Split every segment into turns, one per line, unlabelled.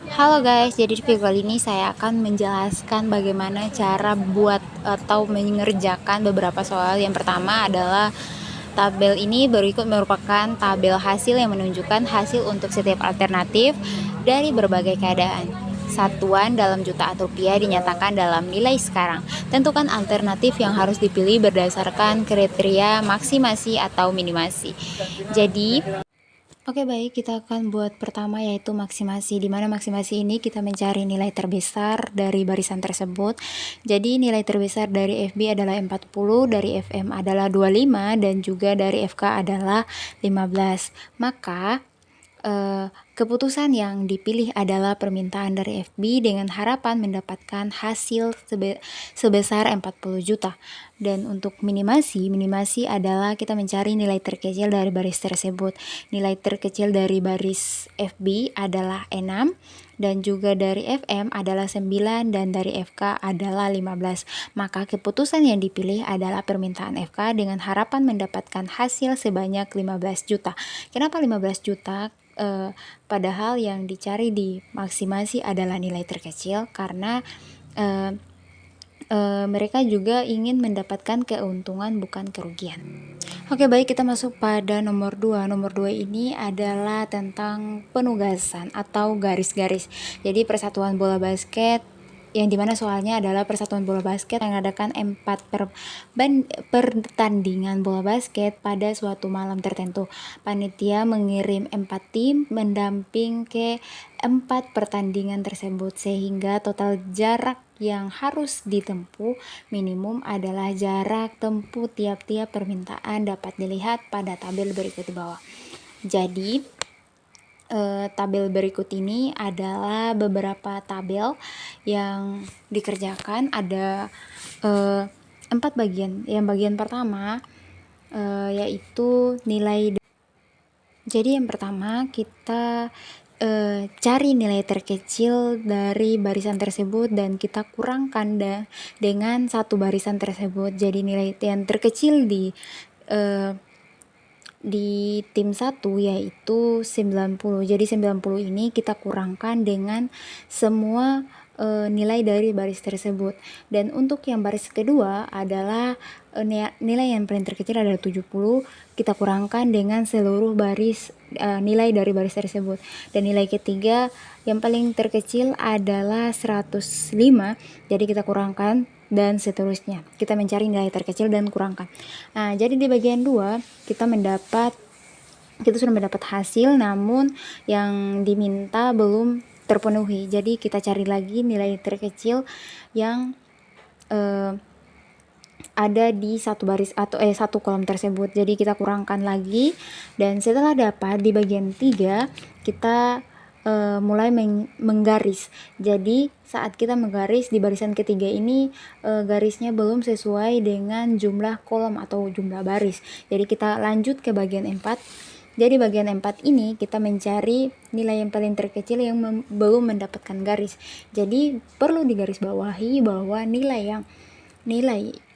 Halo guys, jadi di video kali ini saya akan menjelaskan bagaimana cara buat atau mengerjakan beberapa soal. Yang pertama adalah tabel ini berikut merupakan tabel hasil yang menunjukkan hasil untuk setiap alternatif dari berbagai keadaan. Satuan dalam juta atau rupiah dinyatakan dalam nilai sekarang. Tentukan alternatif yang harus dipilih berdasarkan kriteria maksimasi atau minimasi. Jadi, oke baik, kita akan buat pertama yaitu maksimasi. Di mana maksimasi ini kita mencari nilai terbesar dari barisan tersebut. Jadi nilai terbesar dari FB adalah 40, dari FM adalah 25, dan juga dari FK adalah 15. Maka keputusan yang dipilih adalah permintaan dari FB dengan harapan mendapatkan hasil sebesar 40 juta. Dan untuk minimasi adalah kita mencari nilai terkecil dari baris tersebut. Nilai terkecil dari baris FB adalah 6, dan juga dari FM adalah 9, dan dari FK adalah 15. Maka keputusan yang dipilih adalah permintaan FK dengan harapan mendapatkan hasil sebanyak 15 juta. Kenapa 15 juta? Padahal yang dicari di maksimasi adalah nilai terkecil karena mereka juga ingin mendapatkan keuntungan bukan kerugian. Oke baik, kita masuk pada nomor 2. Nomor 2 ini adalah tentang penugasan atau garis-garis. Jadi persatuan bola basket yang dimana soalnya adalah persatuan bola basket yang mengadakan 4 pertandingan bola basket pada suatu malam tertentu. Panitia mengirim 4 tim mendamping ke 4 pertandingan tersebut, sehingga total jarak yang harus ditempuh minimum adalah jarak tempuh tiap-tiap permintaan dapat dilihat pada tabel berikut di bawah. Jadi tabel berikut ini adalah beberapa tabel yang dikerjakan. Ada 4 bagian. Yang bagian pertama yaitu nilai. Jadi yang pertama kita cari nilai terkecil dari barisan tersebut dan kita kurangkan dengan satu barisan tersebut. Jadi nilai yang terkecil di tim 1 yaitu 90. Jadi 90 ini kita kurangkan dengan semua nilai dari baris tersebut. Dan untuk yang baris kedua adalah nilai yang paling terkecil adalah 70, kita kurangkan dengan seluruh baris nilai dari baris tersebut. Dan nilai ketiga yang paling terkecil adalah 105, jadi kita kurangkan dan seterusnya. Kita mencari nilai terkecil dan kurangkan. Nah, jadi di bagian 2 kita sudah mendapat hasil, namun yang diminta belum terpenuhi. Jadi kita cari lagi nilai terkecil yang ada di satu baris atau satu kolom tersebut. Jadi kita kurangkan lagi, dan setelah dapat di bagian 3 kita mulai menggaris. Jadi saat kita menggaris di barisan ketiga ini garisnya belum sesuai dengan jumlah kolom atau jumlah baris. Jadi kita lanjut ke bagian 4. Jadi bagian 4 ini kita mencari nilai yang paling terkecil yang belum mendapatkan garis. Jadi perlu digarisbawahi bahwa nilai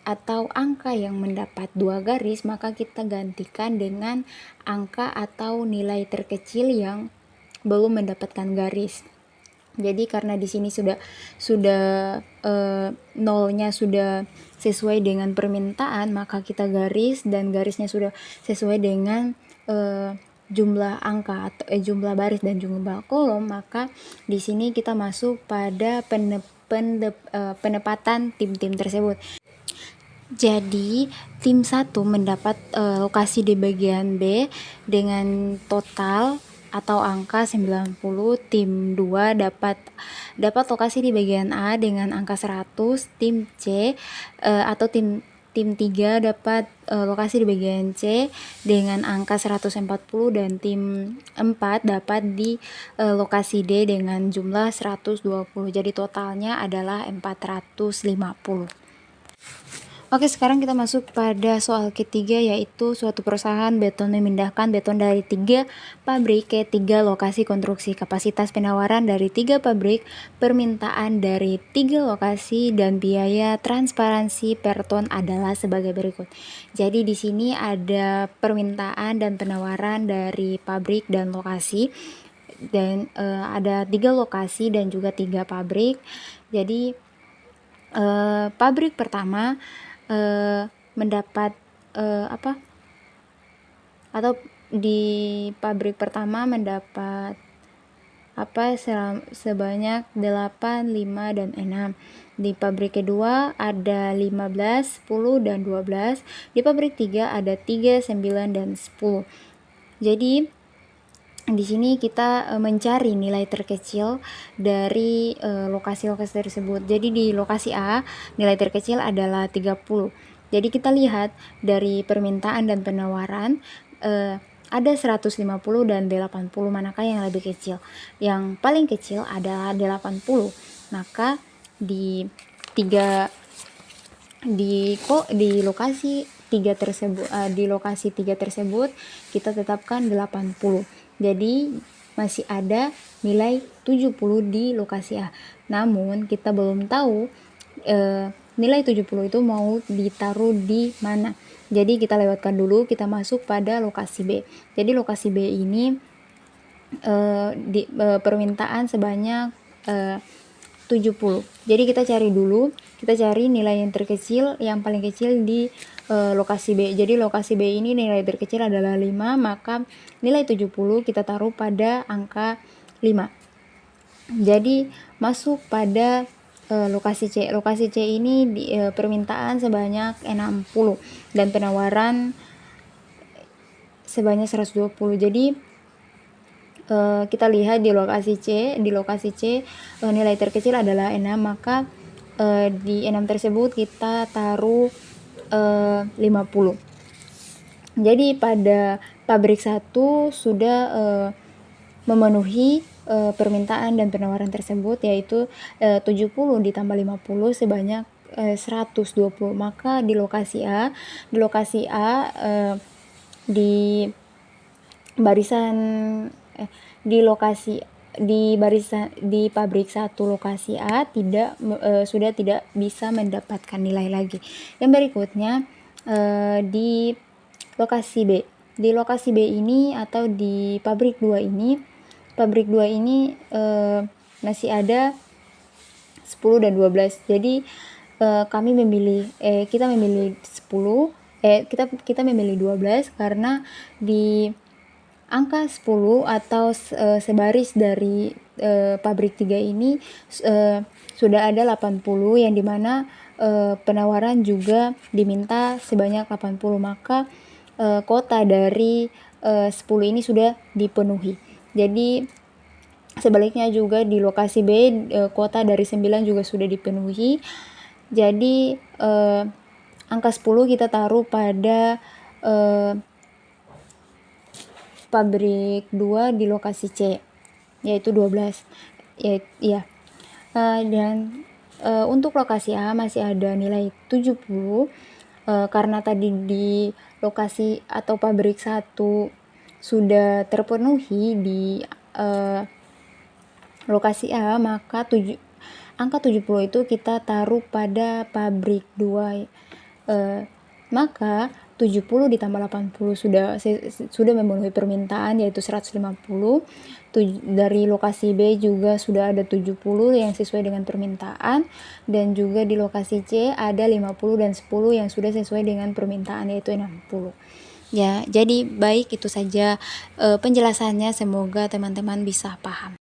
atau angka yang mendapat 2 garis maka kita gantikan dengan angka atau nilai terkecil yang belum mendapatkan garis. Jadi karena di sini sudah nolnya sudah sesuai dengan permintaan, maka kita garis, dan garisnya sudah sesuai dengan jumlah angka atau jumlah baris dan jumlah kolom, maka di sini kita masuk pada penempatan tim-tim tersebut. Jadi tim 1 mendapat lokasi di bagian B dengan total atau angka 90. Tim 2 dapat lokasi di bagian A dengan angka 100. Tim C atau tim 3 dapat lokasi di bagian C dengan angka 140, dan tim 4 dapat di lokasi D dengan jumlah 120. Jadi totalnya adalah 450. Oke, sekarang kita masuk pada soal ketiga, yaitu suatu perusahaan beton memindahkan beton dari 3 pabrik ke 3 lokasi konstruksi. Kapasitas penawaran dari 3 pabrik, permintaan dari 3 lokasi, dan biaya transparansi per ton adalah sebagai berikut. Jadi di sini ada permintaan dan penawaran dari pabrik dan lokasi. dan ada 3 lokasi dan juga 3 pabrik. Jadi pabrik pertama mendapat atau di pabrik pertama mendapat sebanyak 8, 5, dan 6. Di pabrik kedua ada 15, 10, dan 12. Di pabrik 3 ada 3, 9, dan 10. Jadi di sini kita mencari nilai terkecil dari lokasi-lokasi tersebut. Jadi di lokasi A nilai terkecil adalah 30. Jadi kita lihat dari permintaan dan penawaran ada 150 dan 80, manakah yang lebih kecil? Yang paling kecil adalah 80. Maka di lokasi 3 tersebut kita tetapkan 80. Jadi masih ada nilai 70 di lokasi A. Namun kita belum tahu nilai 70 itu mau ditaruh di mana. Jadi kita lewatkan dulu, kita masuk pada lokasi B. Jadi lokasi B ini permintaan sebanyak 70. Jadi kita cari nilai yang terkecil, yang paling kecil di lokasi B. Jadi lokasi B ini nilai terkecil adalah 5, maka nilai 70 kita taruh pada angka 5. Jadi masuk pada lokasi C. Lokasi C ini permintaan sebanyak 60 dan penawaran sebanyak 120. Jadi kita lihat di lokasi C nilai terkecil adalah 6, maka di 6 tersebut kita taruh 50. Jadi pada pabrik 1 sudah memenuhi permintaan dan penawaran tersebut, yaitu 70 ditambah 50 sebanyak 120. Maka di lokasi A di pabrik 1 lokasi A sudah tidak bisa mendapatkan nilai lagi. Yang berikutnya di lokasi B. Di lokasi B ini atau di pabrik 2 ini masih ada 10 dan 12. Jadi kita memilih 10, kita memilih 12 karena di angka 10 atau sebaris dari pabrik 3 ini sudah ada 80, yang dimana penawaran juga diminta sebanyak 80, maka kota dari 10 ini sudah dipenuhi. Jadi sebaliknya juga di lokasi B kota dari 9 juga sudah dipenuhi. Jadi angka 10 kita taruh pada pabrik 2 di lokasi C, yaitu 12. Dan untuk lokasi A masih ada nilai 70 karena tadi di lokasi atau pabrik 1 sudah terpenuhi di lokasi A, maka angka 70 itu kita taruh pada pabrik 2. Maka 70 ditambah 80 sudah memenuhi permintaan, yaitu 150. Dari lokasi B juga sudah ada 70 yang sesuai dengan permintaan, dan juga di lokasi C ada 50 dan 10 yang sudah sesuai dengan permintaan, yaitu 60. Ya, jadi baik itu saja penjelasannya, semoga teman-teman bisa paham.